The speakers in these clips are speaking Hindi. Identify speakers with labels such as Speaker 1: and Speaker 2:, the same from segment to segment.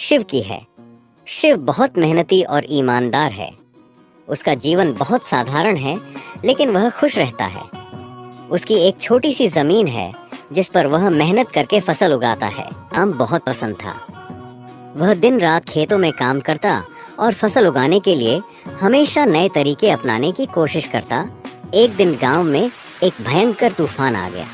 Speaker 1: शिव की है। शिव बहुत मेहनती और ईमानदार है। उसका जीवन बहुत साधारण है, लेकिन वह खुश रहता है। उसकी एक छोटी सी जमीन है जिस पर वह मेहनत करके फसल उगाता है। आम बहुत पसंद था। वह दिन रात खेतों में काम करता और फसल उगाने के लिए हमेशा नए तरीके अपनाने की कोशिश करता। एक दिन गांव में एक भयंकर तूफान आ गया।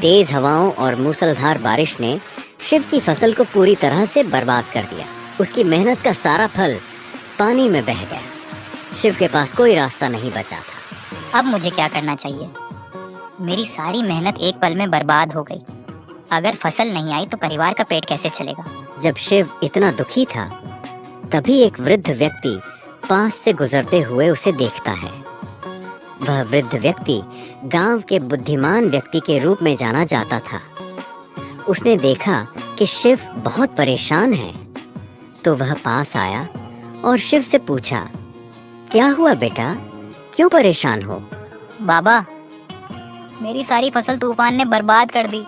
Speaker 1: तेज हवाओं और मूसलाधार बारिश ने शिव की फसल को पूरी तरह से बर्बाद कर दिया। उसकी मेहनत का सारा फल पानी में बह गया। शिव के पास कोई रास्ता नहीं बचा था।
Speaker 2: अब मुझे क्या करना चाहिए? मेरी सारी मेहनत एक पल में बर्बाद हो गई। अगर फसल नहीं आई तो परिवार का पेट कैसे चलेगा?
Speaker 1: जब शिव इतना दुखी था, तभी एक वृद्ध व्यक्ति पास से गुजरते हुए उसे देखता है। वह वृद्ध व्यक्ति गांव के बुद्धिमान व्यक्ति के रूप में जाना जाता था। उसने देखा कि शिव बहुत परेशान है, तो वह पास आया और शिव से पूछा, क्या हुआ बेटा, क्यों परेशान हो?
Speaker 2: बाबा, मेरी सारी फसल तूफान ने बर्बाद कर दी।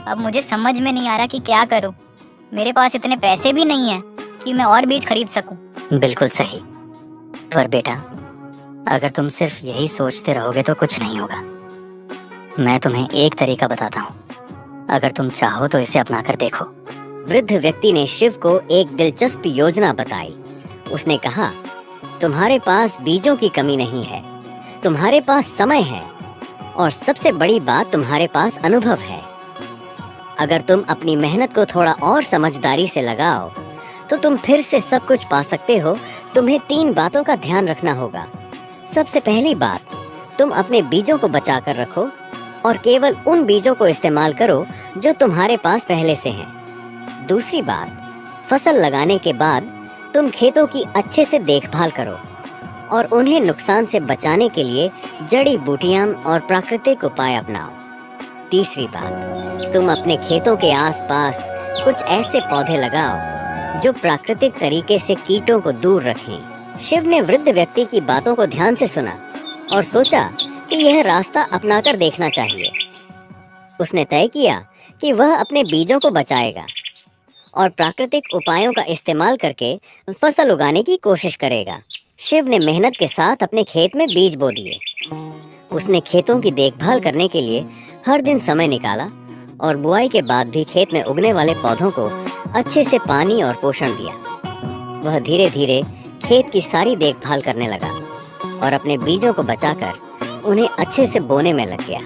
Speaker 2: अब मुझे समझ में नहीं आ रहा कि क्या करूं। मेरे पास इतने पैसे भी नहीं हैं कि मैं और बीज खरीद सकूं।
Speaker 1: बिल्कुल सही। पर बेटा, अगर तुम सिर्फ यही सोचते रहोगे तो कुछ नहीं होगा। मैं तुम्हें एक तरीका बताता हूँ, अगर तुम चाहो तो इसे अपना कर देखो। वृद्ध व्यक्ति ने शिव को एक दिलचस्प योजना बताई। उसने कहा, तुम्हारे पास बीजों की कमी नहीं है, तुम्हारे पास समय है, और सबसे बड़ी बात, तुम्हारे पास अनुभव है। अगर तुम अपनी मेहनत को थोड़ा और समझदारी से लगाओ तो तुम फिर से सब कुछ पा सकते हो। तुम्हें 3 बातों का ध्यान रखना होगा। सबसे पहली बात, तुम अपने बीजों को बचा कर रखो और केवल उन बीजों को इस्तेमाल करो जो तुम्हारे पास पहले से हैं। दूसरी बात, फसल लगाने के बाद तुम खेतों की अच्छे से देखभाल करो और उन्हें नुकसान से बचाने के लिए जड़ी बूटियां और प्राकृतिक उपाय अपनाओ। तीसरी बात, तुम अपने खेतों के आसपास कुछ ऐसे पौधे लगाओ जो प्राकृतिक तरीके से कीटों को दूर रखें। शिव ने वृद्ध व्यक्ति की बातों को ध्यान से सुना और सोचा कि यह रास्ता अपनाकर देखना चाहिए। उसने तय किया कि वह अपने बीजों को बचाएगा और प्राकृतिक उपायों का इस्तेमाल करके फसल उगाने की कोशिश करेगा। शिव ने मेहनत के साथ अपने खेत में बीज बो दिए। उसने खेतों की देखभाल करने के लिए हर दिन समय निकाला और बुआई के बाद भी खेत में उगने वाले पौधों को अच्छे से पानी और पोषण दिया। वह धीरे धीरे खेत की सारी देखभाल करने लगा और अपने बीजों को बचाकर उन्हें अच्छे से बोने में लग गया।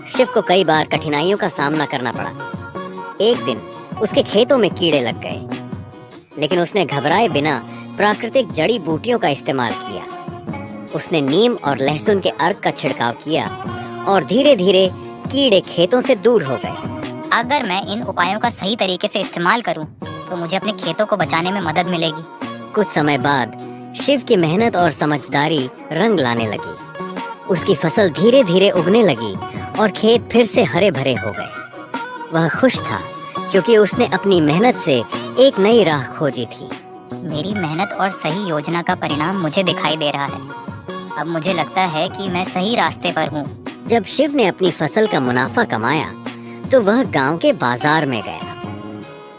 Speaker 1: शिव को कई बार कठिनाइयों का सामना करना पड़ा। एक दिन उसके खेतों में कीड़े लग गए, लेकिन उसने घबराए बिना प्राकृतिक जड़ी बूटियों का इस्तेमाल किया। उसने नीम और लहसुन के अर्क का छिड़काव किया और धीरे धीरे कीड़े खेतों से दूर हो गए।
Speaker 2: अगर मैं इन उपायों का सही तरीके से इस्तेमाल करूं, तो मुझे अपने खेतों को बचाने में मदद मिलेगी।
Speaker 1: कुछ समय बाद शिव की मेहनत और समझदारी रंग लाने लगी। उसकी फसल धीरे धीरे उगने लगी और खेत फिर से हरे भरे हो गए। वह खुश था क्योंकि उसने अपनी मेहनत से एक नई राह खोजी थी।
Speaker 2: मेरी मेहनत और सही योजना का परिणाम मुझे दिखाई दे रहा है। अब मुझे लगता है कि मैं सही रास्ते पर हूँ।
Speaker 1: जब शिव ने अपनी फसल का मुनाफा कमाया तो वह गांव के बाजार में गया।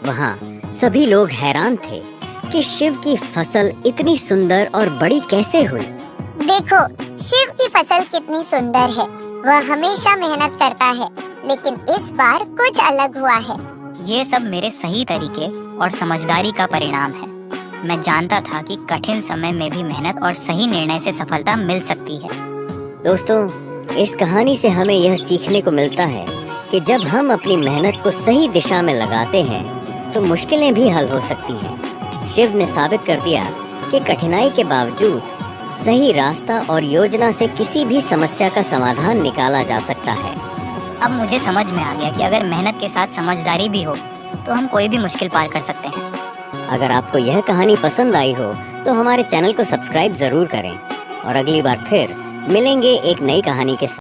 Speaker 1: वहाँ सभी लोग हैरान थे कि शिव की फसल इतनी सुंदर और बड़ी कैसे हुई।
Speaker 3: देखो, शिव की फसल कितनी सुंदर है। वह हमेशा मेहनत करता है, लेकिन इस बार कुछ अलग हुआ है।
Speaker 2: ये सब मेरे सही तरीके और समझदारी का परिणाम है। मैं जानता था कि कठिन समय में भी मेहनत और सही निर्णय से सफलता मिल सकती है।
Speaker 1: दोस्तों, इस कहानी से हमें यह सीखने को मिलता है कि जब हम अपनी मेहनत को सही दिशा में लगाते हैं तो मुश्किलें भी हल हो सकती हैं। शिव ने साबित कर दिया कि कठिनाई के बावजूद सही रास्ता और योजना से किसी भी समस्या का समाधान निकाला जा सकता है।
Speaker 2: अब मुझे समझ में आ गया कि अगर मेहनत के साथ समझदारी भी हो तो हम कोई भी मुश्किल पार कर सकते हैं।
Speaker 1: अगर आपको यह कहानी पसंद आई हो तो हमारे चैनल को सब्सक्राइब जरूर करें और अगली बार फिर मिलेंगे एक नई कहानी के साथ।